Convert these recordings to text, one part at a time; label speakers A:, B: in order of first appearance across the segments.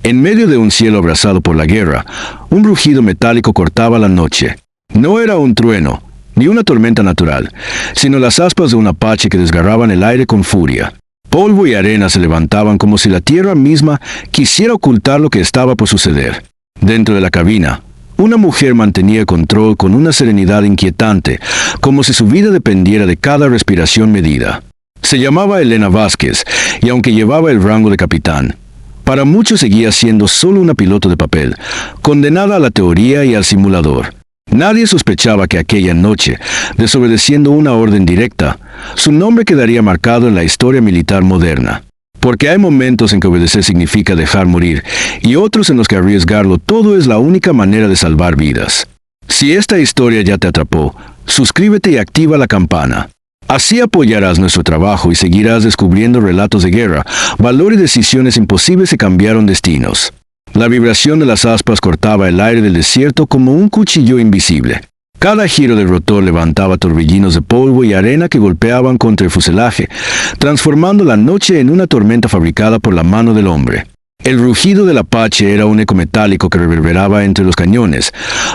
A: En medio de un cielo abrasado por la guerra, un rugido metálico cortaba la noche. No era un trueno, ni una tormenta natural, sino las aspas de un apache que desgarraban el aire con furia. Polvo y arena se levantaban como si la tierra misma quisiera ocultar lo que estaba por suceder. Dentro de la cabina, una mujer mantenía control con una serenidad inquietante, como si su vida dependiera de cada respiración medida. Se llamaba Elena Vázquez, y aunque llevaba el rango de capitán, para muchos seguía siendo solo una piloto de papel, condenada a la teoría y al simulador. Nadie sospechaba que aquella noche, desobedeciendo una orden directa, su nombre quedaría marcado en la historia militar moderna. Porque hay momentos en que obedecer significa dejar morir, y otros en los que arriesgarlo todo es la única manera de salvar vidas. Si esta historia ya te atrapó, suscríbete y activa la campana. Así apoyarás nuestro trabajo y seguirás descubriendo relatos de guerra, valor y decisiones imposibles que cambiaron destinos. La vibración de las aspas cortaba el aire del desierto como un cuchillo invisible. Cada giro del rotor levantaba torbellinos de polvo y arena que golpeaban contra el fuselaje, transformando la noche en una tormenta fabricada por la mano del hombre. El rugido del Apache era un eco metálico que reverberaba entre los cañones,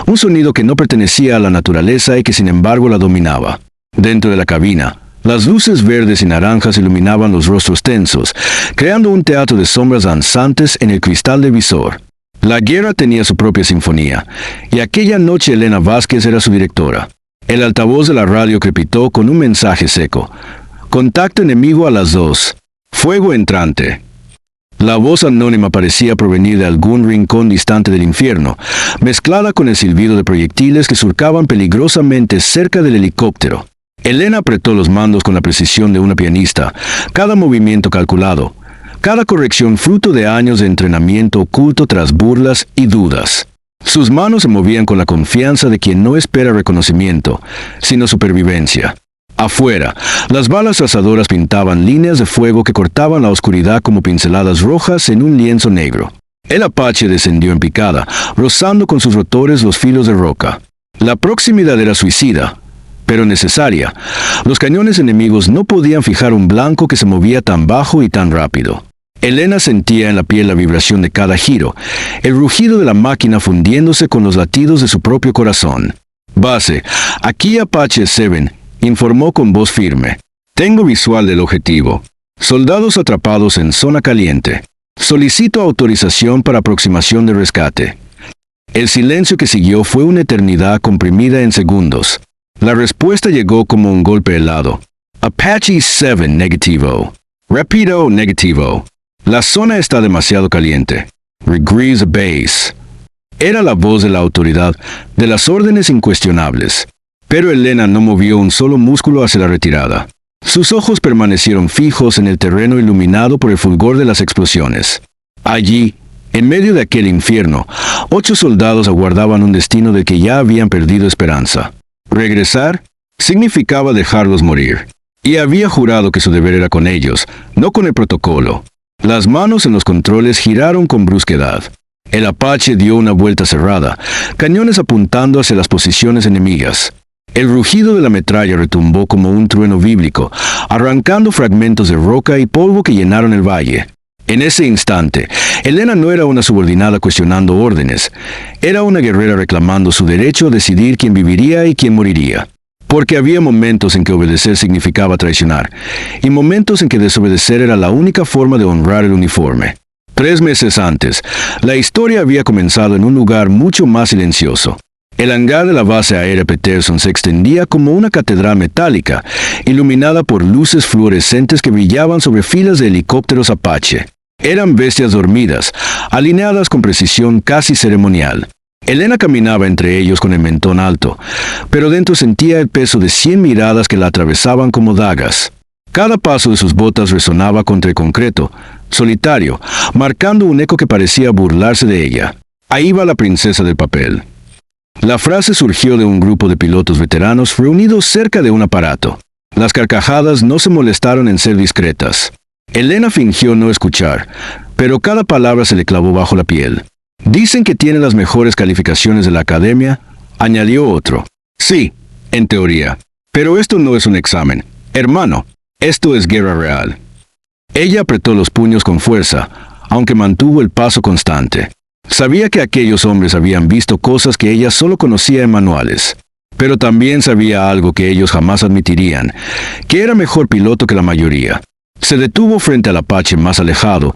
A: un sonido que no pertenecía a la naturaleza y que sin embargo la dominaba. Dentro de la cabina, las luces verdes y naranjas iluminaban los rostros tensos, creando un teatro de sombras danzantes en el cristal del visor. La guerra tenía su propia sinfonía, y aquella noche Elena Vázquez era su directora. El altavoz de la radio crepitó con un mensaje seco. Contacto enemigo a las 2. Fuego entrante. La voz anónima parecía provenir de algún rincón distante del infierno, mezclada con el silbido de proyectiles que surcaban peligrosamente cerca del helicóptero. Elena apretó los mandos con la precisión de una pianista, cada movimiento calculado, cada corrección fruto de años de entrenamiento oculto tras burlas y dudas. Sus manos se movían con la confianza de quien no espera reconocimiento, sino supervivencia. Afuera, las balas trazadoras pintaban líneas de fuego que cortaban la oscuridad como pinceladas rojas en un lienzo negro. El Apache descendió en picada, rozando con sus rotores los filos de roca. La proximidad era suicida, pero necesaria. Los cañones enemigos no podían fijar un blanco que se movía tan bajo y tan rápido. Elena sentía en la piel la vibración de cada giro, el rugido de la máquina fundiéndose con los latidos de su propio corazón. Base, aquí Apache 7, informó con voz firme. Tengo visual del objetivo. Soldados atrapados en zona caliente. Solicito autorización para aproximación de rescate. El silencio que siguió fue una eternidad comprimida en segundos. La respuesta llegó como un golpe helado. Apache 7 negativo. Repito, negativo. La zona está demasiado caliente. Regress base. Era la voz de la autoridad, de las órdenes incuestionables. Pero Elena no movió un solo músculo hacia la retirada. Sus ojos permanecieron fijos en el terreno iluminado por el fulgor de las explosiones. Allí, en medio de aquel infierno, 8 soldados aguardaban un destino del que ya habían perdido esperanza. Regresar significaba dejarlos morir. Y había jurado que su deber era con ellos, no con el protocolo. Las manos en los controles giraron con brusquedad. El Apache dio una vuelta cerrada, cañones apuntando hacia las posiciones enemigas. El rugido de la metralla retumbó como un trueno bíblico, arrancando fragmentos de roca y polvo que llenaron el valle. En ese instante, Elena no era una subordinada cuestionando órdenes, era una guerrera reclamando su derecho a decidir quién viviría y quién moriría. Porque había momentos en que obedecer significaba traicionar, y momentos en que desobedecer era la única forma de honrar el uniforme. 3 meses antes, la historia había comenzado en un lugar mucho más silencioso. El hangar de la base aérea Peterson se extendía como una catedral metálica, iluminada por luces fluorescentes que brillaban sobre filas de helicópteros Apache. Eran bestias dormidas, alineadas con precisión casi ceremonial. Elena caminaba entre ellos con el mentón alto, pero dentro sentía el peso de 100 miradas que la atravesaban como dagas. Cada paso de sus botas resonaba contra el concreto, solitario, marcando un eco que parecía burlarse de ella. Ahí va la princesa del papel. La frase surgió de un grupo de pilotos veteranos reunidos cerca de un aparato. Las carcajadas no se molestaron en ser discretas. Elena fingió no escuchar, pero cada palabra se le clavó bajo la piel. Dicen que tiene las mejores calificaciones de la academia, añadió otro. Sí, en teoría. Pero esto no es un examen. Hermano, esto es guerra real. Ella apretó los puños con fuerza, aunque mantuvo el paso constante. Sabía que aquellos hombres habían visto cosas que ella solo conocía en manuales. Pero también sabía algo que ellos jamás admitirían, que era mejor piloto que la mayoría. Se detuvo frente al Apache más alejado,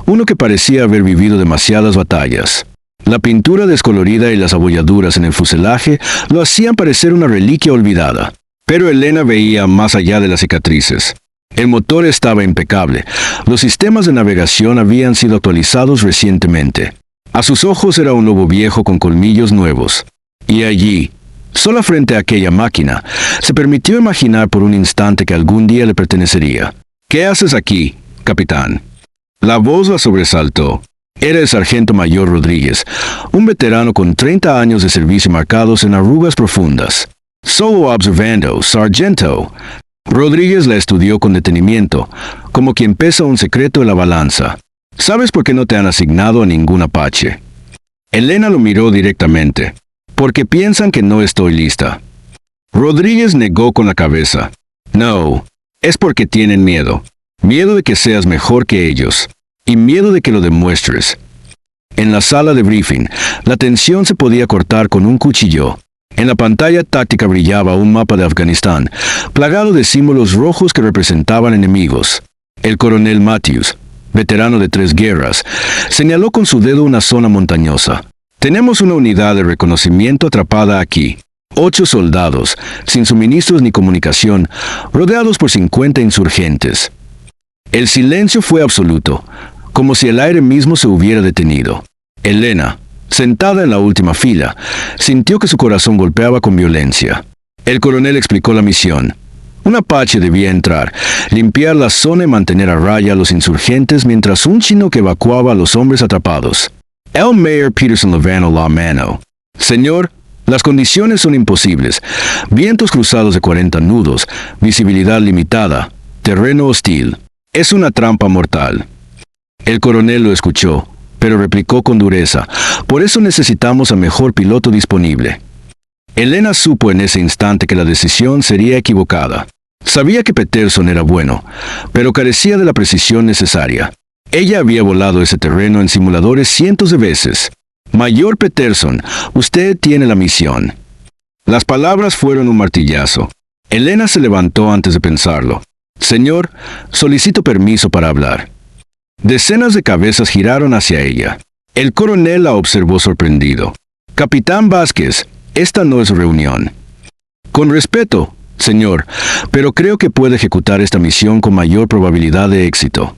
A: uno que parecía haber vivido demasiadas batallas. La pintura descolorida y las abolladuras en el fuselaje lo hacían parecer una reliquia olvidada. Pero Elena veía más allá de las cicatrices. El motor estaba impecable. Los sistemas de navegación habían sido actualizados recientemente. A sus ojos era un lobo viejo con colmillos nuevos. Y allí, sola frente a aquella máquina, se permitió imaginar por un instante que algún día le pertenecería. «¿Qué haces aquí, capitán?» La voz la sobresaltó. Era el sargento mayor Rodríguez, un veterano con 30 años de servicio marcados en arrugas profundas. «Solo observando, sargento». Rodríguez la estudió con detenimiento, como quien pesa un secreto en la balanza. «¿Sabes por qué no te han asignado a ningún Apache?» Elena lo miró directamente. «Porque piensan que no estoy lista». Rodríguez negó con la cabeza. «No, es porque tienen miedo. Miedo de que seas mejor que ellos. Y miedo de que lo demuestres». En la sala de briefing, la tensión se podía cortar con un cuchillo. En la pantalla táctica brillaba un mapa de Afganistán, plagado de símbolos rojos que representaban enemigos. El coronel Matthews, veterano de 3 guerras, señaló con su dedo una zona montañosa. «Tenemos una unidad de reconocimiento atrapada aquí. 8 soldados, sin suministros ni comunicación, rodeados por 50 insurgentes». El silencio fue absoluto, como si el aire mismo se hubiera detenido. Elena, sentada en la última fila, sintió que su corazón golpeaba con violencia. El coronel explicó la misión. Un Apache debía entrar, limpiar la zona y mantener a raya a los insurgentes mientras un chino que evacuaba a los hombres atrapados. El Mayor Peterson levantó la mano. «Señor, las condiciones son imposibles. Vientos cruzados de 40 nudos, visibilidad limitada, terreno hostil. Es una trampa mortal». El coronel lo escuchó, pero replicó con dureza. «Por eso necesitamos al mejor piloto disponible». Elena supo en ese instante que la decisión sería equivocada. Sabía que Peterson era bueno, pero carecía de la precisión necesaria. Ella había volado ese terreno en simuladores cientos de veces. «Mayor Peterson, usted tiene la misión». Las palabras fueron un martillazo. Elena se levantó antes de pensarlo. «Señor, solicito permiso para hablar». Decenas de cabezas giraron hacia ella. El coronel la observó sorprendido. «Capitán Vázquez, esta no es reunión». «Con respeto, señor, pero creo que puede ejecutar esta misión con mayor probabilidad de éxito».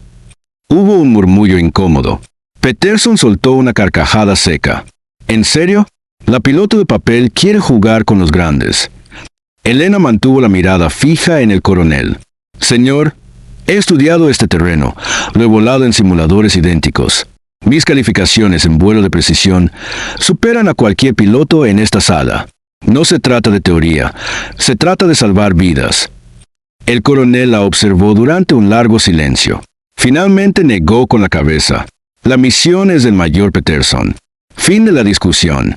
A: Hubo un murmullo incómodo. Peterson soltó una carcajada seca. «¿En serio? La piloto de papel quiere jugar con los grandes». Elena mantuvo la mirada fija en el coronel. «Señor, he estudiado este terreno, lo he volado en simuladores idénticos. Mis calificaciones en vuelo de precisión superan a cualquier piloto en esta sala. No se trata de teoría, se trata de salvar vidas». El coronel la observó durante un largo silencio. Finalmente negó con la cabeza. «La misión es del mayor Peterson». Fin de la discusión.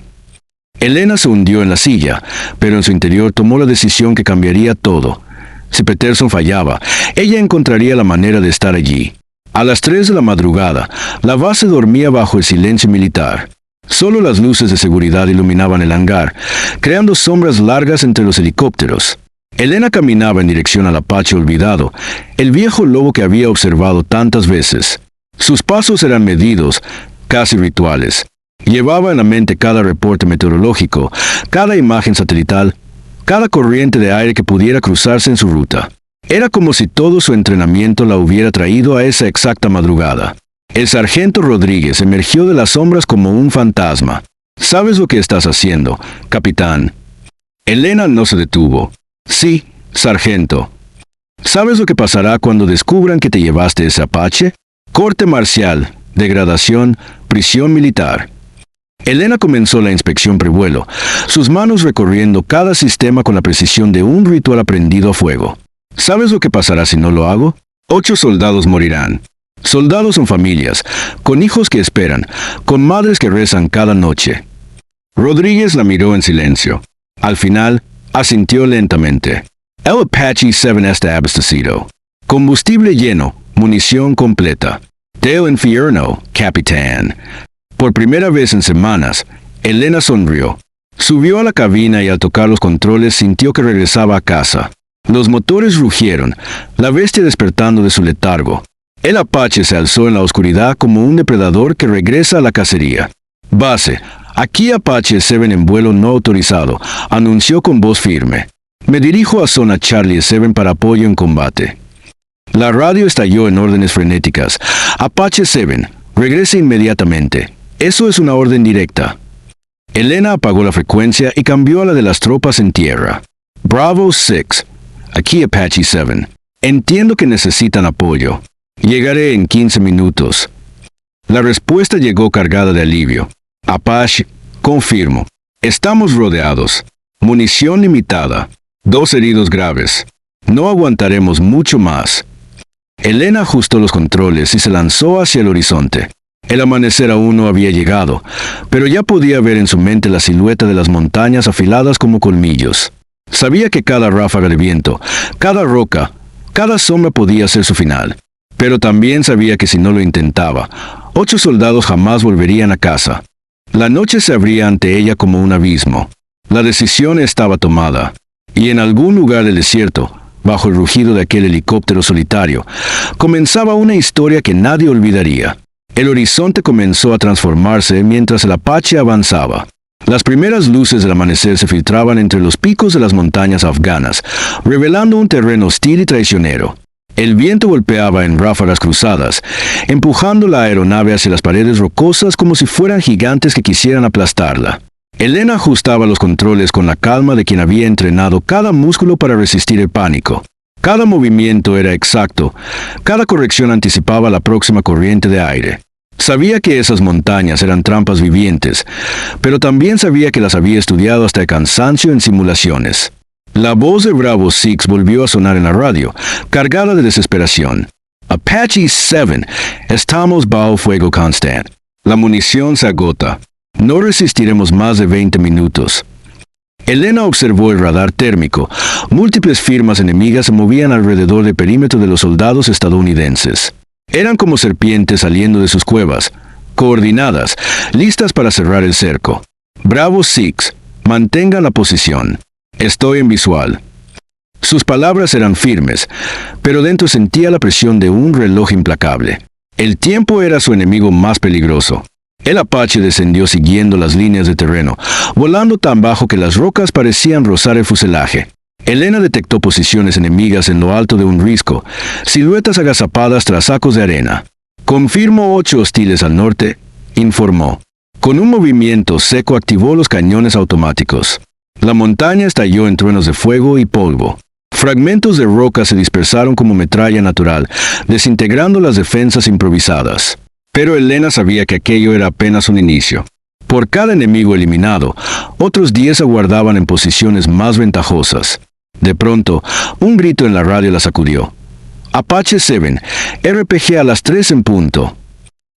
A: Elena se hundió en la silla, pero en su interior tomó la decisión que cambiaría todo. Si Peterson fallaba, ella encontraría la manera de estar allí. A las 3 de la madrugada, la base dormía bajo el silencio militar. Solo las luces de seguridad iluminaban el hangar, creando sombras largas entre los helicópteros. Elena caminaba en dirección al Apache olvidado, el viejo lobo que había observado tantas veces. Sus pasos eran medidos, casi rituales. Llevaba en la mente cada reporte meteorológico, cada imagen satelital, cada corriente de aire que pudiera cruzarse en su ruta. Era como si todo su entrenamiento la hubiera traído a esa exacta madrugada. El sargento Rodríguez emergió de las sombras como un fantasma. «¿Sabes lo que estás haciendo, capitán?» Elena no se detuvo. «Sí, sargento». «¿Sabes lo que pasará cuando descubran que te llevaste ese Apache? Corte marcial, degradación, prisión militar». Elena comenzó la inspección prevuelo, sus manos recorriendo cada sistema con la precisión de un ritual aprendido a fuego. «¿Sabes lo que pasará si no lo hago? 8 soldados morirán. Soldados son familias, con hijos que esperan, con madres que rezan cada noche». Rodríguez la miró en silencio. Al final, asintió lentamente. «El Apache 7 está abastecido. Combustible lleno, munición completa. Del infierno, capitán. Por primera vez en semanas, Elena sonrió. Subió a la cabina y al tocar los controles sintió que regresaba a casa. Los motores rugieron, la bestia despertando de su letargo. El Apache se alzó en la oscuridad como un depredador que regresa a la cacería. Base, aquí Apache 7 en vuelo no autorizado, anunció con voz firme. Me dirijo a zona Charlie 7 para apoyo en combate. La radio estalló en órdenes frenéticas. Apache 7, regrese inmediatamente. Eso es una orden directa. Elena apagó la frecuencia y cambió a la de las tropas en tierra. Bravo 6. Aquí Apache 7. Entiendo que necesitan apoyo. Llegaré en 15 minutos. La respuesta llegó cargada de alivio. Apache, confirmo. Estamos rodeados. Munición limitada. 2 heridos graves. No aguantaremos mucho más. Elena ajustó los controles y se lanzó hacia el horizonte. El amanecer aún no había llegado, pero ya podía ver en su mente la silueta de las montañas afiladas como colmillos. Sabía que cada ráfaga de viento, cada roca, cada sombra podía ser su final. Pero también sabía que si no lo intentaba, 8 soldados jamás volverían a casa. La noche se abría ante ella como un abismo. La decisión estaba tomada. Y en algún lugar del desierto, bajo el rugido de aquel helicóptero solitario, comenzaba una historia que nadie olvidaría. El horizonte comenzó a transformarse mientras el Apache avanzaba. Las primeras luces del amanecer se filtraban entre los picos de las montañas afganas, revelando un terreno hostil y traicionero. El viento golpeaba en ráfagas cruzadas, empujando la aeronave hacia las paredes rocosas como si fueran gigantes que quisieran aplastarla. Elena ajustaba los controles con la calma de quien había entrenado cada músculo para resistir el pánico. Cada movimiento era exacto, cada corrección anticipaba la próxima corriente de aire. Sabía que esas montañas eran trampas vivientes, pero también sabía que las había estudiado hasta el cansancio en simulaciones. La voz de Bravo 6 volvió a sonar en la radio, cargada de desesperación. Apache 7, estamos bajo fuego constante. La munición se agota. No resistiremos más de 20 minutos. Elena observó el radar térmico. Múltiples firmas enemigas se movían alrededor del perímetro de los soldados estadounidenses. Eran como serpientes saliendo de sus cuevas, coordinadas, listas para cerrar el cerco. Bravo 6, mantenga la posición. Estoy en visual. Sus palabras eran firmes, pero dentro sentía la presión de un reloj implacable. El tiempo era su enemigo más peligroso. El Apache descendió siguiendo las líneas de terreno, volando tan bajo que las rocas parecían rozar el fuselaje. Elena detectó posiciones enemigas en lo alto de un risco, siluetas agazapadas tras sacos de arena. Confirmo 8 hostiles al norte, informó. Con un movimiento seco activó los cañones automáticos. La montaña estalló en truenos de fuego y polvo. Fragmentos de roca se dispersaron como metralla natural, desintegrando las defensas improvisadas. Pero Elena sabía que aquello era apenas un inicio. Por cada enemigo eliminado, otros 10 aguardaban en posiciones más ventajosas. De pronto, un grito en la radio la sacudió. Apache 7, RPG a las 3 en punto.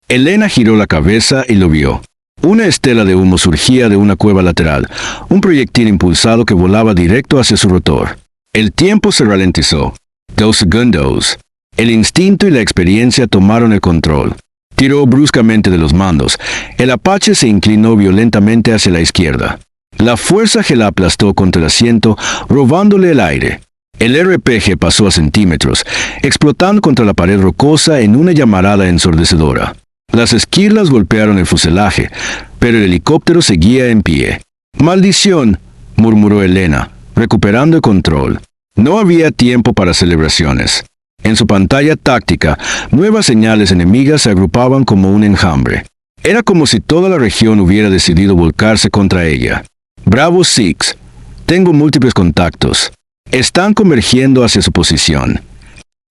A: Elena giró la cabeza y lo vio. Una estela de humo surgía de una cueva lateral, un proyectil impulsado que volaba directo hacia su rotor. El tiempo se ralentizó. 2 segundos. El instinto y la experiencia tomaron el control. Tiró bruscamente de los mandos. El Apache se inclinó violentamente hacia la izquierda. La fuerza G la aplastó contra el asiento, robándole el aire. El RPG pasó a centímetros, explotando contra la pared rocosa en una llamarada ensordecedora. Las esquirlas golpearon el fuselaje, pero el helicóptero seguía en pie. «¡Maldición!», murmuró Elena, recuperando el control. No había tiempo para celebraciones. En su pantalla táctica, nuevas señales enemigas se agrupaban como un enjambre. Era como si toda la región hubiera decidido volcarse contra ella. Bravo 6, tengo múltiples contactos. Están convergiendo hacia su posición.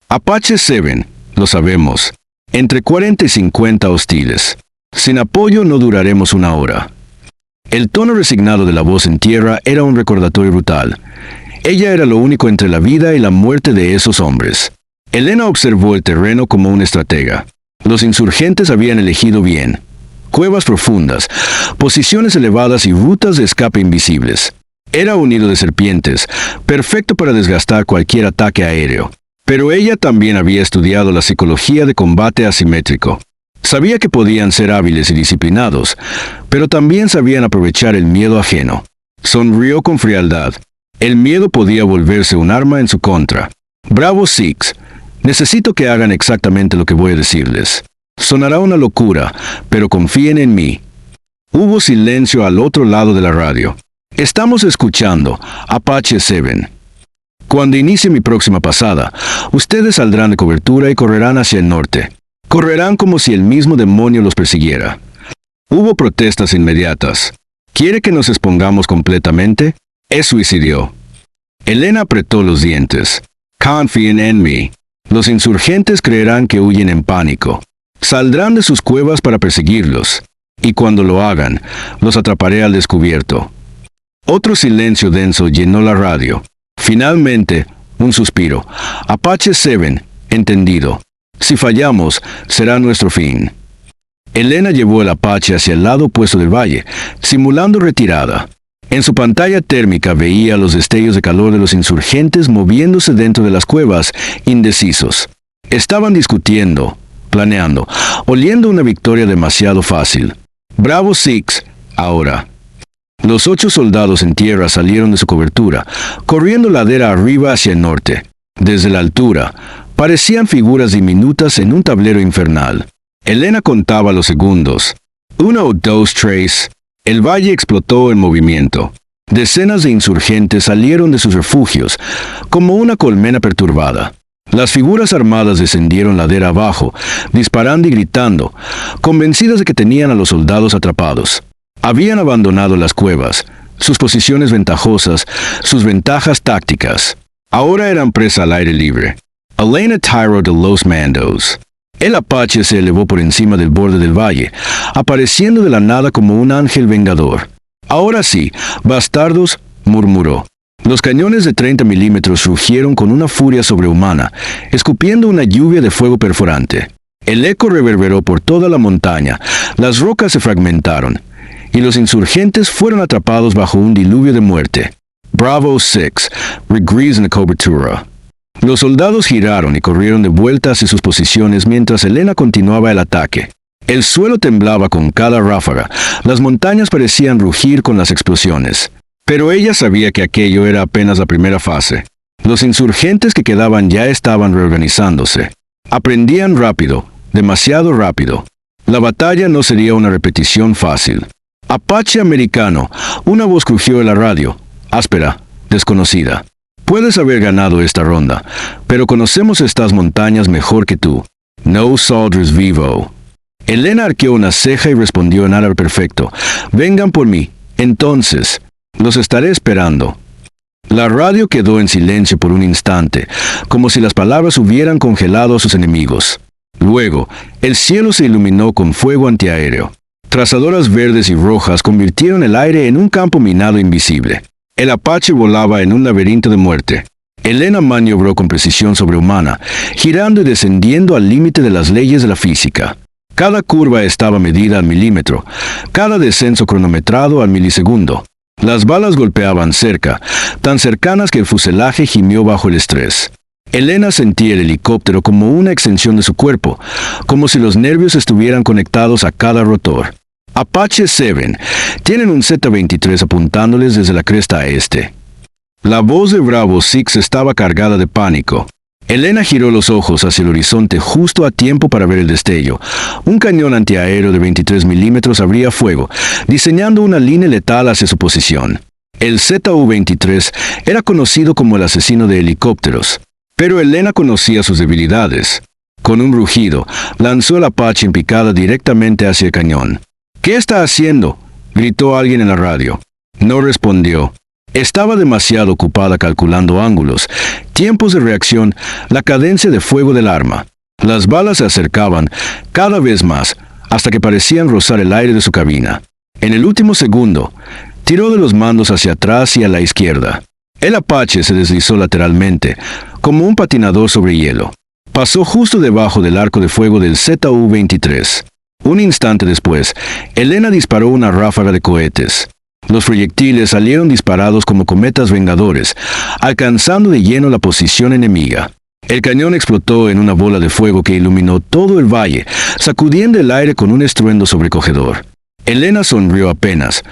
A: Apache 7, lo sabemos. Entre 40 y 50 hostiles. Sin apoyo no duraremos una hora. El tono resignado de la voz en tierra era un recordatorio brutal. Ella era lo único entre la vida y la muerte de esos hombres. Elena observó el terreno como un estratega. Los insurgentes habían elegido bien. Cuevas profundas, posiciones elevadas y rutas de escape invisibles. Era un nido de serpientes, perfecto para desgastar cualquier ataque aéreo. Pero ella también había estudiado la psicología de combate asimétrico. Sabía que podían ser hábiles y disciplinados, pero también sabían aprovechar el miedo ajeno. Sonrió con frialdad. El miedo podía volverse un arma en su contra. Bravo Six, necesito que hagan exactamente lo que voy a decirles. Sonará una locura, pero confíen en mí. Hubo silencio al otro lado de la radio. Estamos escuchando Apache 7. Cuando inicie mi próxima pasada, ustedes saldrán de cobertura y correrán hacia el norte. Correrán como si el mismo demonio los persiguiera. Hubo protestas inmediatas. ¿Quiere que nos expongamos completamente? Es suicidio. Elena apretó los dientes. Confíen en mí. Los insurgentes creerán que huyen en pánico. Saldrán de sus cuevas para perseguirlos. Y cuando lo hagan, los atraparé al descubierto. Otro silencio denso llenó la radio. Finalmente, un suspiro. Apache 7, entendido. Si fallamos, será nuestro fin. Elena llevó el Apache hacia el lado opuesto del valle, simulando retirada. En su pantalla térmica veía los destellos de calor de los insurgentes moviéndose dentro de las cuevas, indecisos. Estaban discutiendo, planeando, oliendo una victoria demasiado fácil. Bravo Six, ahora. Los 8 soldados en tierra salieron de su cobertura, corriendo ladera arriba hacia el norte. Desde la altura, parecían figuras diminutas en un tablero infernal. Elena contaba los segundos. 1, 2, 3. El valle explotó en movimiento. Decenas de insurgentes salieron de sus refugios, como una colmena perturbada. Las figuras armadas descendieron ladera abajo, disparando y gritando, convencidas de que tenían a los soldados atrapados. Habían abandonado las cuevas, sus posiciones ventajosas, sus ventajas tácticas. Ahora eran presa al aire libre. Elena Tyro de los Mandos. El Apache se elevó por encima del borde del valle, apareciendo de la nada como un ángel vengador. Ahora sí, bastardos, murmuró. Los cañones de 30 milímetros rugieron con una furia sobrehumana, escupiendo una lluvia de fuego perforante. El eco reverberó por toda la montaña, las rocas se fragmentaron, y los insurgentes fueron atrapados bajo un diluvio de muerte. Bravo 6, regrees en la cobertura. Los soldados giraron y corrieron de vuelta hacia sus posiciones mientras Elena continuaba el ataque. El suelo temblaba con cada ráfaga, las montañas parecían rugir con las explosiones. Pero ella sabía que aquello era apenas la primera fase. Los insurgentes que quedaban ya estaban reorganizándose. Aprendían rápido, demasiado rápido. La batalla no sería una repetición fácil. Apache americano, una voz crujió en la radio, áspera, desconocida. Puedes haber ganado esta ronda, pero conocemos estas montañas mejor que tú. No soldiers vivo. Elena arqueó una ceja y respondió en árabe perfecto. Vengan por mí. Entonces, los estaré esperando. La radio quedó en silencio por un instante, como si las palabras hubieran congelado a sus enemigos. Luego, el cielo se iluminó con fuego antiaéreo. Trazadoras verdes y rojas convirtieron el aire en un campo minado invisible. El Apache volaba en un laberinto de muerte. Elena maniobró con precisión sobrehumana, girando y descendiendo al límite de las leyes de la física. Cada curva estaba medida al milímetro, cada descenso cronometrado al milisegundo. Las balas golpeaban cerca, tan cercanas que el fuselaje gimió bajo el estrés. Elena sentía el helicóptero como una extensión de su cuerpo, como si los nervios estuvieran conectados a cada rotor. Apache 7, tienen un Z-23 apuntándoles desde la cresta este. La voz de Bravo Six estaba cargada de pánico. Elena giró los ojos hacia el horizonte justo a tiempo para ver el destello. Un cañón antiaéreo de 23 milímetros abría fuego, diseñando una línea letal hacia su posición. El ZU-23 era conocido como el asesino de helicópteros, pero Elena conocía sus debilidades. Con un rugido, lanzó el Apache en picada directamente hacia el cañón. ¿Qué está haciendo?, gritó alguien en la radio. No respondió. Estaba demasiado ocupada calculando ángulos, tiempos de reacción, la cadencia de fuego del arma. Las balas se acercaban cada vez más, hasta que parecían rozar el aire de su cabina. En el último segundo, tiró de los mandos hacia atrás y a la izquierda. El Apache se deslizó lateralmente, como un patinador sobre hielo. Pasó justo debajo del arco de fuego del ZU-23. Un instante después, Elena disparó una ráfaga de cohetes. Los proyectiles salieron disparados como cometas vengadores, alcanzando de lleno la posición enemiga. El cañón explotó en una bola de fuego que iluminó todo el valle, sacudiendo el aire con un estruendo sobrecogedor. Elena sonrió apenas,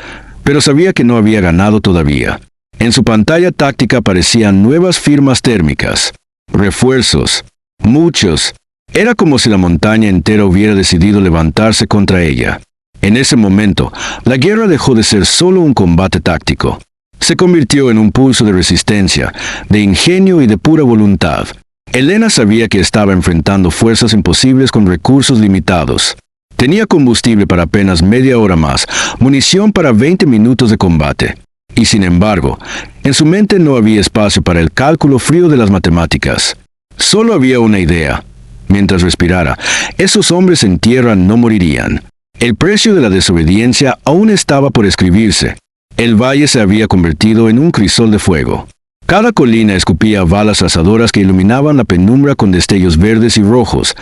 A: pero sabía que no había ganado todavía. En su pantalla táctica aparecían nuevas firmas térmicas. Refuerzos. Muchos. Era como si la montaña entera hubiera decidido levantarse contra ella. En ese momento, la guerra dejó de ser solo un combate táctico. Se convirtió en un pulso de resistencia, de ingenio y de pura voluntad. Elena sabía que estaba enfrentando fuerzas imposibles con recursos limitados. Tenía combustible para apenas media hora más, munición para 20 minutos de combate. Y sin embargo, en su mente no había espacio para el cálculo frío de las matemáticas. Solo había una idea. Mientras respirara, esos hombres en tierra no morirían. El precio de la desobediencia aún estaba por escribirse. El valle se había convertido en un crisol de fuego. Cada colina escupía balas asadoras que iluminaban la penumbra con destellos verdes y rojos,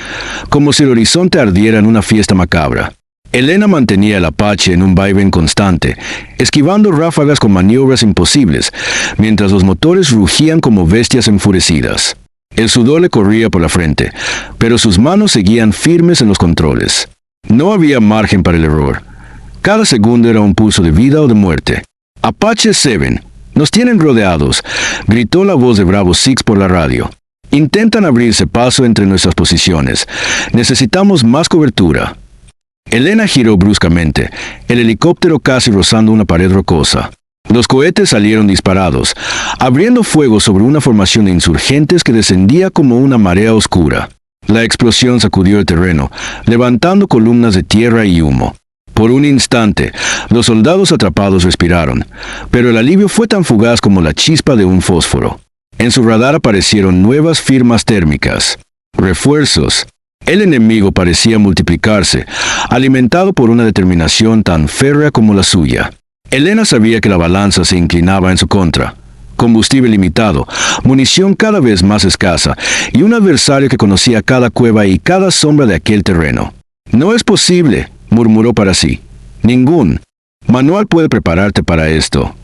A: como si el horizonte ardiera en una fiesta macabra. Elena mantenía el Apache en un vaivén constante, esquivando ráfagas con maniobras imposibles, mientras los motores rugían como bestias enfurecidas. El sudor le corría por la frente, pero sus manos seguían firmes en los controles. No había margen para el error. Cada segundo era un pulso de vida o de muerte. «Apache 7, nos tienen rodeados», gritó la voz de Bravo 6 por la radio. «Intentan abrirse paso entre nuestras posiciones. Necesitamos más cobertura». Elena giró bruscamente, el helicóptero casi rozando una pared rocosa. Los cohetes salieron disparados, abriendo fuego sobre una formación de insurgentes que descendía como una marea oscura. La explosión sacudió el terreno, levantando columnas de tierra y humo. Por un instante, los soldados atrapados respiraron, pero el alivio fue tan fugaz como la chispa de un fósforo. En su radar aparecieron nuevas firmas térmicas. Refuerzos. El enemigo parecía multiplicarse, alimentado por una determinación tan férrea como la suya. Elena sabía que la balanza se inclinaba en su contra. Combustible limitado, munición cada vez más escasa, y un adversario que conocía cada cueva y cada sombra de aquel terreno. «No es posible», murmuró para sí. «Ningún manual puede prepararte para esto».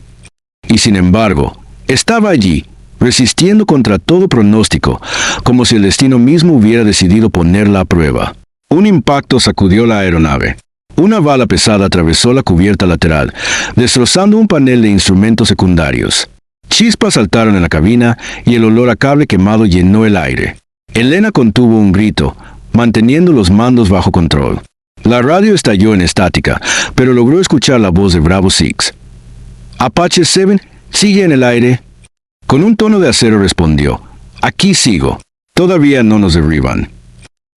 A: Y sin embargo, estaba allí, resistiendo contra todo pronóstico, como si el destino mismo hubiera decidido ponerla a prueba. Un impacto sacudió la aeronave. Una bala pesada atravesó la cubierta lateral, destrozando un panel de instrumentos secundarios. Chispas saltaron en la cabina y el olor a cable quemado llenó el aire. Elena contuvo un grito, manteniendo los mandos bajo control. La radio estalló en estática, pero logró escuchar la voz de Bravo 6. «Apache 7, sigue en el aire». Con un tono de acero respondió: «Aquí sigo. Todavía no nos derriban».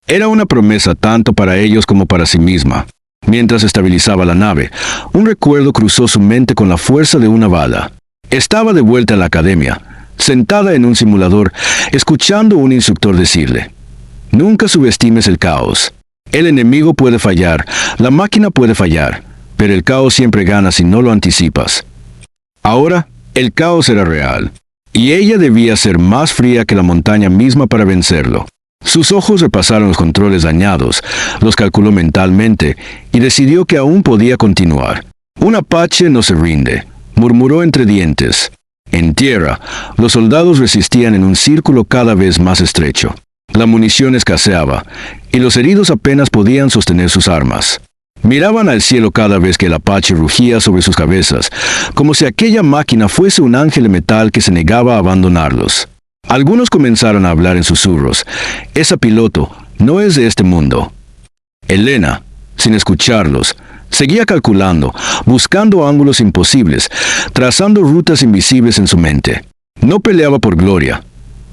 A: Era una promesa tanto para ellos como para sí misma. Mientras estabilizaba la nave, un recuerdo cruzó su mente con la fuerza de una bala. Estaba de vuelta en la academia, sentada en un simulador, escuchando a un instructor decirle: «Nunca subestimes el caos. El enemigo puede fallar, la máquina puede fallar, pero el caos siempre gana si no lo anticipas». Ahora, el caos era real, y ella debía ser más fría que la montaña misma para vencerlo. Sus ojos repasaron los controles dañados, los calculó mentalmente, y decidió que aún podía continuar. «Un Apache no se rinde», murmuró entre dientes. En tierra, los soldados resistían en un círculo cada vez más estrecho. La munición escaseaba, y los heridos apenas podían sostener sus armas. Miraban al cielo cada vez que el Apache rugía sobre sus cabezas, como si aquella máquina fuese un ángel de metal que se negaba a abandonarlos. Algunos comenzaron a hablar en susurros. «Esa piloto no es de este mundo». Elena, sin escucharlos, seguía calculando, buscando ángulos imposibles, trazando rutas invisibles en su mente. No peleaba por gloria.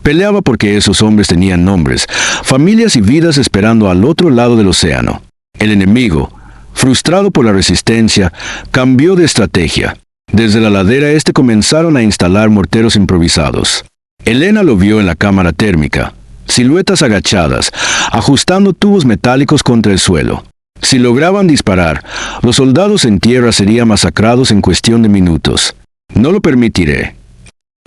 A: Peleaba porque esos hombres tenían nombres, familias y vidas esperando al otro lado del océano. El enemigo, frustrado por la resistencia, cambió de estrategia. Desde la ladera comenzaron a instalar morteros improvisados. Elena lo vio en la cámara térmica, siluetas agachadas, ajustando tubos metálicos contra el suelo. Si lograban disparar, los soldados en tierra serían masacrados en cuestión de minutos. «No lo permitiré».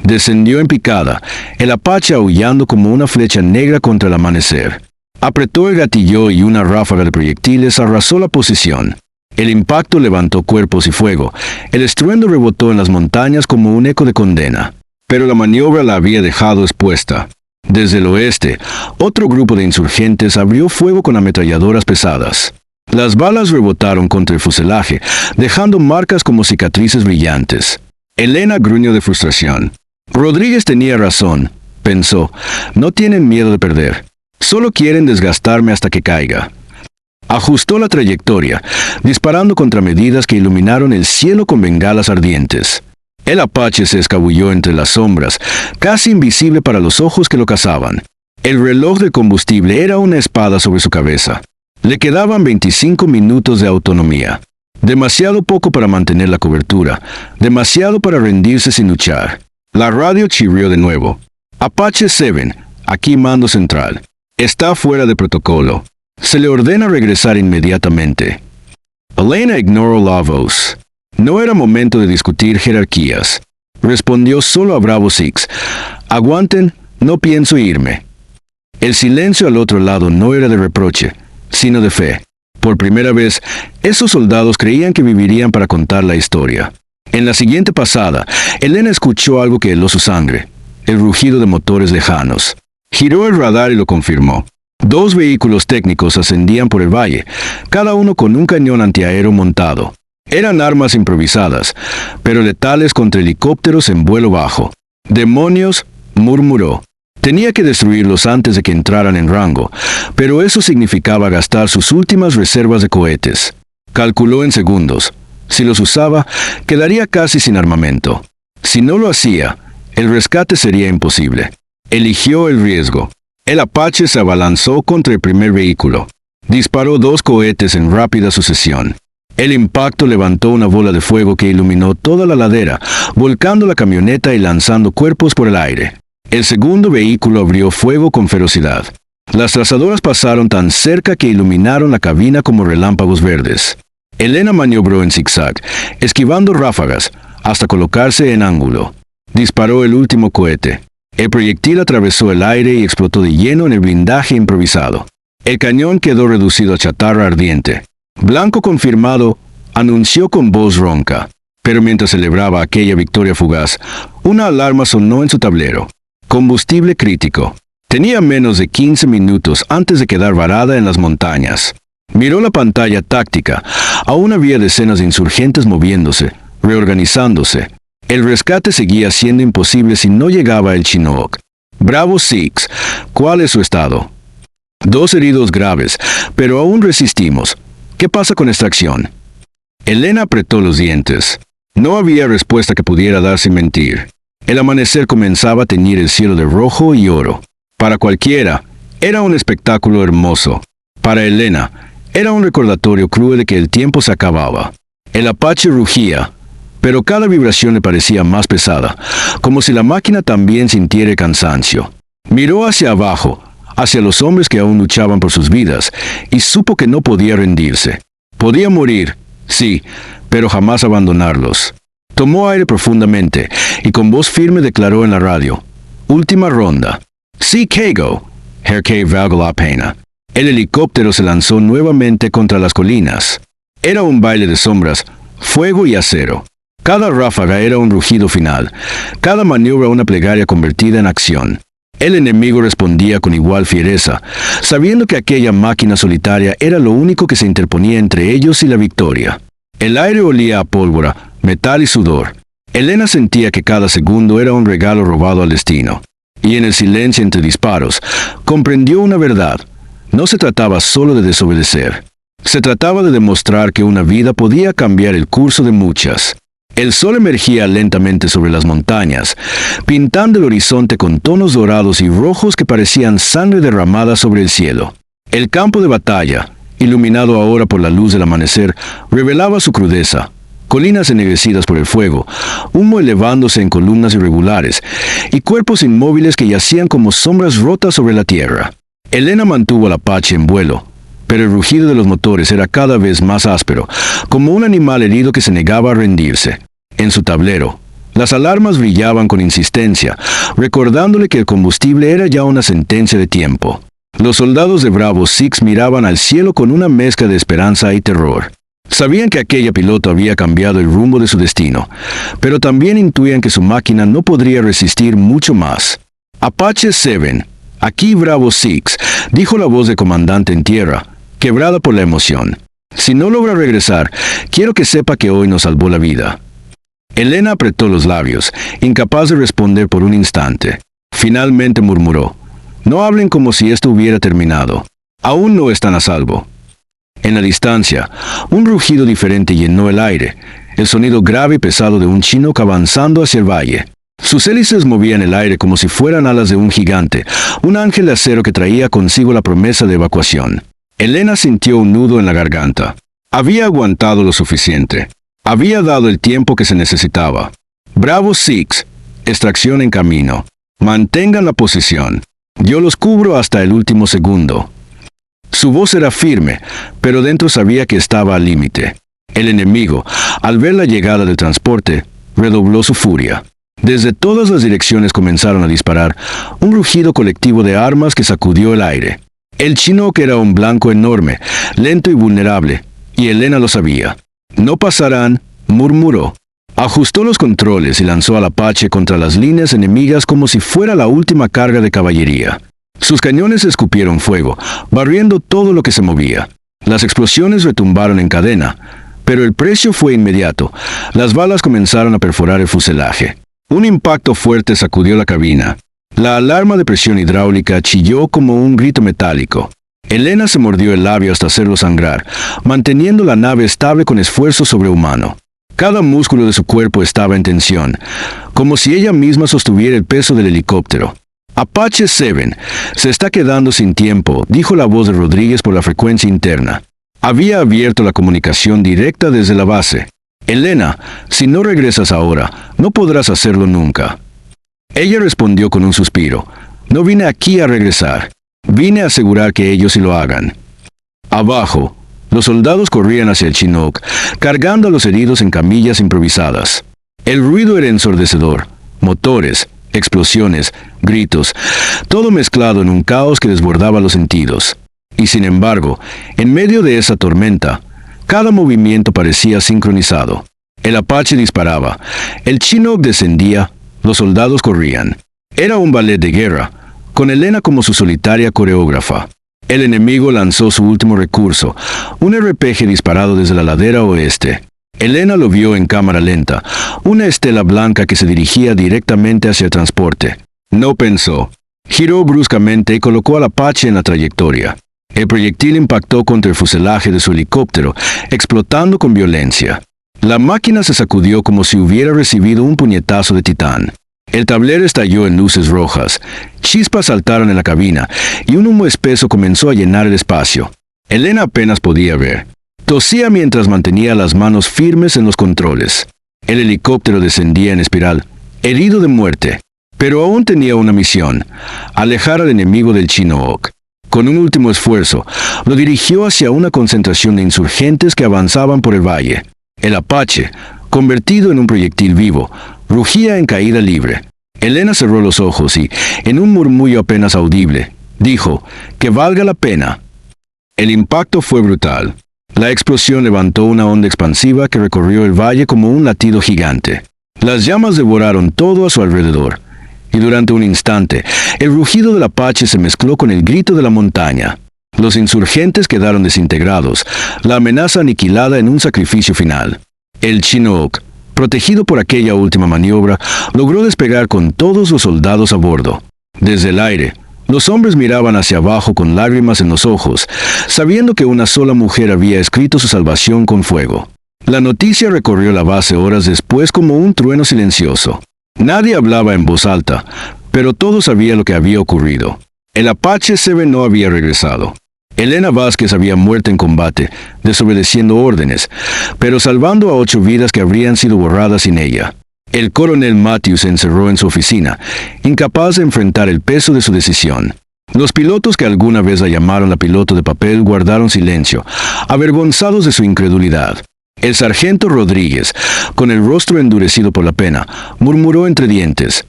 A: Descendió en picada, el Apache aullando como una flecha negra contra el amanecer. Apretó el gatillo y una ráfaga de proyectiles arrasó la posición. El impacto levantó cuerpos y fuego. El estruendo rebotó en las montañas como un eco de condena. Pero la maniobra la había dejado expuesta. Desde el oeste, otro grupo de insurgentes abrió fuego con ametralladoras pesadas. Las balas rebotaron contra el fuselaje, dejando marcas como cicatrices brillantes. Elena gruñó de frustración. Rodríguez tenía razón, pensó. No tienen miedo de perder. Solo quieren desgastarme hasta que caiga. Ajustó la trayectoria, disparando contramedidas que iluminaron el cielo con bengalas ardientes. El Apache se escabulló entre las sombras, casi invisible para los ojos que lo cazaban. El reloj de combustible era una espada sobre su cabeza. Le quedaban 25 minutos de autonomía. Demasiado poco para mantener la cobertura, demasiado para rendirse sin luchar. La radio chirrió de nuevo. Apache 7, aquí mando central. Está fuera de protocolo. Se le ordena regresar inmediatamente. Elena ignoró la voz. No era momento de discutir jerarquías. Respondió solo a Bravo 6. Aguanten, no pienso irme. El silencio al otro lado no era de reproche, sino de fe. Por primera vez, esos soldados creían que vivirían para contar la historia. En la siguiente pasada, Elena escuchó algo que heló su sangre, el rugido de motores lejanos. Giró el radar y lo confirmó. 2 vehículos técnicos ascendían por el valle, cada uno con un cañón antiaéreo montado. Eran armas improvisadas, pero letales contra helicópteros en vuelo bajo. «¡Demonios!», murmuró. Tenía que destruirlos antes de que entraran en rango, pero eso significaba gastar sus últimas reservas de cohetes. Calculó en segundos. Si los usaba, quedaría casi sin armamento. Si no lo hacía, el rescate sería imposible. Eligió el riesgo. El Apache se abalanzó contra el primer vehículo. Disparó 2 cohetes en rápida sucesión. El impacto levantó una bola de fuego que iluminó toda la ladera, volcando la camioneta y lanzando cuerpos por el aire. El segundo vehículo abrió fuego con ferocidad. Las trazadoras pasaron tan cerca que iluminaron la cabina como relámpagos verdes. Elena maniobró en zigzag, esquivando ráfagas, hasta colocarse en ángulo. Disparó el último cohete. El proyectil atravesó el aire y explotó de lleno en el blindaje improvisado. El cañón quedó reducido a chatarra ardiente. Blanco confirmado, anunció con voz ronca. Pero mientras celebraba aquella victoria fugaz, una alarma sonó en su tablero. Combustible crítico. Tenía menos de 15 minutos antes de quedar varada en las montañas. Miró la pantalla táctica. Aún había decenas de insurgentes moviéndose, reorganizándose. El rescate seguía siendo imposible si no llegaba el Chinook. Bravo 6, ¿cuál es su estado? 2 heridos graves, pero aún resistimos. ¿Qué pasa con extracción? Elena apretó los dientes. No había respuesta que pudiera dar sin mentir. El amanecer comenzaba a teñir el cielo de rojo y oro. Para cualquiera, era un espectáculo hermoso. Para Elena, era un recordatorio cruel de que el tiempo se acababa. El Apache rugía, pero cada vibración le parecía más pesada, como si la máquina también sintiera el cansancio. Miró hacia abajo, hacia los hombres que aún luchaban por sus vidas, y supo que no podía rendirse. Podía morir, sí, pero jamás abandonarlos. Tomó aire profundamente y con voz firme declaró en la radio: «Última ronda». «Sí, Kago», Herr K. valga la pena. El helicóptero se lanzó nuevamente contra las colinas. Era un baile de sombras, fuego y acero. Cada ráfaga era un rugido final, cada maniobra una plegaria convertida en acción. El enemigo respondía con igual fiereza, sabiendo que aquella máquina solitaria era lo único que se interponía entre ellos y la victoria. El aire olía a pólvora, metal y sudor. Elena sentía que cada segundo era un regalo robado al destino. Y en el silencio entre disparos, comprendió una verdad. No se trataba solo de desobedecer. Se trataba de demostrar que una vida podía cambiar el curso de muchas. El sol emergía lentamente sobre las montañas, pintando el horizonte con tonos dorados y rojos que parecían sangre derramada sobre el cielo. El campo de batalla, iluminado ahora por la luz del amanecer, revelaba su crudeza. Colinas ennegrecidas por el fuego, humo elevándose en columnas irregulares, y cuerpos inmóviles que yacían como sombras rotas sobre la tierra. Elena mantuvo al Apache en vuelo, pero el rugido de los motores era cada vez más áspero, como un animal herido que se negaba a rendirse. En su tablero, las alarmas brillaban con insistencia, recordándole que el combustible era ya una sentencia de tiempo. Los soldados de Bravo 6 miraban al cielo con una mezcla de esperanza y terror. Sabían que aquella piloto había cambiado el rumbo de su destino, pero también intuían que su máquina no podría resistir mucho más. Apache 7, aquí Bravo 6, dijo la voz del comandante en tierra, quebrada por la emoción. Si no logra regresar, quiero que sepa que hoy nos salvó la vida. Elena apretó los labios, incapaz de responder por un instante. Finalmente murmuró, no hablen como si esto hubiera terminado. Aún no están a salvo. En la distancia, un rugido diferente llenó el aire, el sonido grave y pesado de un Chinook avanzando hacia el valle. Sus hélices movían el aire como si fueran alas de un gigante, un ángel de acero que traía consigo la promesa de evacuación. Elena sintió un nudo en la garganta. Había aguantado lo suficiente. Había dado el tiempo que se necesitaba. Bravo 6, extracción en camino. Mantengan la posición. Yo los cubro hasta el último segundo. Su voz era firme, pero dentro sabía que estaba al límite. El enemigo, al ver la llegada del transporte, redobló su furia. Desde todas las direcciones comenzaron a disparar, un rugido colectivo de armas que sacudió el aire. El Chinook era un blanco enorme, lento y vulnerable, y Elena lo sabía. No pasarán, murmuró. Ajustó los controles y lanzó al Apache contra las líneas enemigas como si fuera la última carga de caballería. Sus cañones escupieron fuego, barriendo todo lo que se movía. Las explosiones retumbaron en cadena, pero el precio fue inmediato. Las balas comenzaron a perforar el fuselaje. Un impacto fuerte sacudió la cabina. La alarma de presión hidráulica chilló como un grito metálico. Elena se mordió el labio hasta hacerlo sangrar, manteniendo la nave estable con esfuerzo sobrehumano. Cada músculo de su cuerpo estaba en tensión, como si ella misma sostuviera el peso del helicóptero. Apache 7, se está quedando sin tiempo, dijo la voz de Rodríguez por la frecuencia interna. Había abierto la comunicación directa desde la base. Elena, si no regresas ahora, no podrás hacerlo nunca. Ella respondió con un suspiro. No vine aquí a regresar. Vine a asegurar que ellos sí lo hagan. Abajo, los soldados corrían hacia el Chinook, cargando a los heridos en camillas improvisadas. El ruido era ensordecedor. Motores, explosiones, gritos, todo mezclado en un caos que desbordaba los sentidos. Y sin embargo, en medio de esa tormenta, cada movimiento parecía sincronizado. El Apache disparaba, el Chinook descendía, los soldados corrían. Era un ballet de guerra, con Elena como su solitaria coreógrafa. El enemigo lanzó su último recurso, un RPG disparado desde la ladera oeste. Elena lo vio en cámara lenta, una estela blanca que se dirigía directamente hacia el transporte. No pensó. Giró bruscamente y colocó al Apache en la trayectoria. El proyectil impactó contra el fuselaje de su helicóptero, explotando con violencia. La máquina se sacudió como si hubiera recibido un puñetazo de titán. El tablero estalló en luces rojas, chispas saltaron en la cabina y un humo espeso comenzó a llenar el espacio. Elena apenas podía ver. Tosía mientras mantenía las manos firmes en los controles. El helicóptero descendía en espiral, herido de muerte, pero aún tenía una misión: alejar al enemigo del Chinook. Con un último esfuerzo, lo dirigió hacia una concentración de insurgentes que avanzaban por el valle. El Apache, convertido en un proyectil vivo, rugía en caída libre. Elena cerró los ojos y, en un murmullo apenas audible, dijo, «Que valga la pena». El impacto fue brutal. La explosión levantó una onda expansiva que recorrió el valle como un latido gigante. Las llamas devoraron todo a su alrededor, y durante un instante, el rugido del Apache se mezcló con el grito de la montaña. Los insurgentes quedaron desintegrados, la amenaza aniquilada en un sacrificio final. El Chinook, protegido por aquella última maniobra, logró despegar con todos los soldados a bordo. Desde el aire, los hombres miraban hacia abajo con lágrimas en los ojos, sabiendo que una sola mujer había escrito su salvación con fuego. La noticia recorrió la base horas después como un trueno silencioso. Nadie hablaba en voz alta, pero todos sabían lo que había ocurrido. El Apache 7 no había regresado. Elena Vázquez había muerto en combate, desobedeciendo órdenes, pero salvando a 8 vidas que habrían sido borradas sin ella. El coronel Matthews se encerró en su oficina, incapaz de enfrentar el peso de su decisión. Los pilotos que alguna vez la llamaron la piloto de papel guardaron silencio, avergonzados de su incredulidad. El sargento Rodríguez, con el rostro endurecido por la pena, murmuró entre dientes,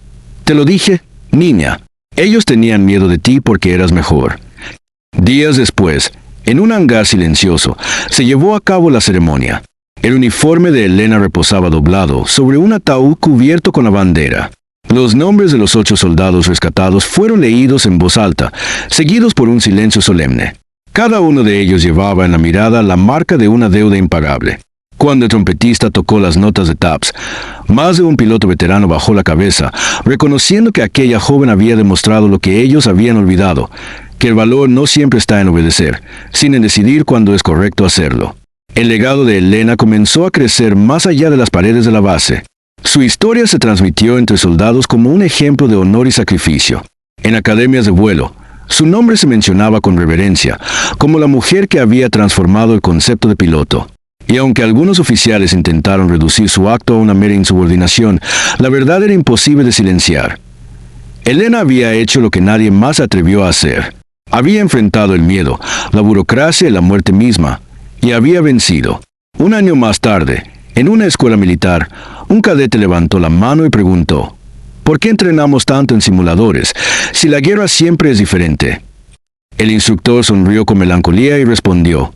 A: «Te lo dije, niña. Ellos tenían miedo de ti porque eras mejor». Días después, en un hangar silencioso, se llevó a cabo la ceremonia. El uniforme de Elena reposaba doblado sobre un ataúd cubierto con la bandera. Los nombres de los 8 soldados rescatados fueron leídos en voz alta, seguidos por un silencio solemne. Cada uno de ellos llevaba en la mirada la marca de una deuda impagable. Cuando el trompetista tocó las notas de taps, más de un piloto veterano bajó la cabeza, reconociendo que aquella joven había demostrado lo que ellos habían olvidado, que el valor no siempre está en obedecer, sino en decidir cuándo es correcto hacerlo. El legado de Elena comenzó a crecer más allá de las paredes de la base. Su historia se transmitió entre soldados como un ejemplo de honor y sacrificio. En academias de vuelo, su nombre se mencionaba con reverencia, como la mujer que había transformado el concepto de piloto. Y aunque algunos oficiales intentaron reducir su acto a una mera insubordinación, la verdad era imposible de silenciar. Elena había hecho lo que nadie más se atrevió a hacer. Había enfrentado el miedo, la burocracia y la muerte misma, y había vencido. Un año más tarde, en una escuela militar, un cadete levantó la mano y preguntó: ¿por qué entrenamos tanto en simuladores, si la guerra siempre es diferente? El instructor sonrió con melancolía y respondió: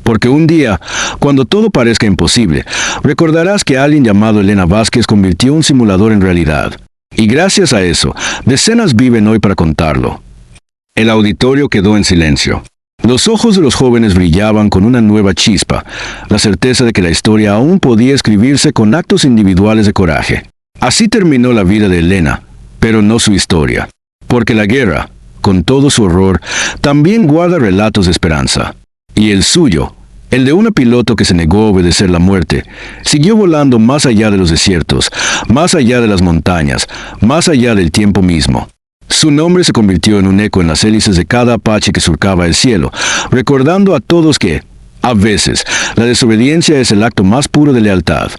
A: porque un día, cuando todo parezca imposible, recordarás que alguien llamado Elena Vázquez convirtió un simulador en realidad. Y gracias a eso, decenas viven hoy para contarlo. El auditorio quedó en silencio. Los ojos de los jóvenes brillaban con una nueva chispa, la certeza de que la historia aún podía escribirse con actos individuales de coraje. Así terminó la vida de Elena, pero no su historia. Porque la guerra, con todo su horror, también guarda relatos de esperanza. Y el suyo, el de un piloto que se negó a obedecer la muerte, siguió volando más allá de los desiertos, más allá de las montañas, más allá del tiempo mismo. Su nombre se convirtió en un eco en las hélices de cada apache que surcaba el cielo, recordando a todos que, a veces, la desobediencia es el acto más puro de lealtad.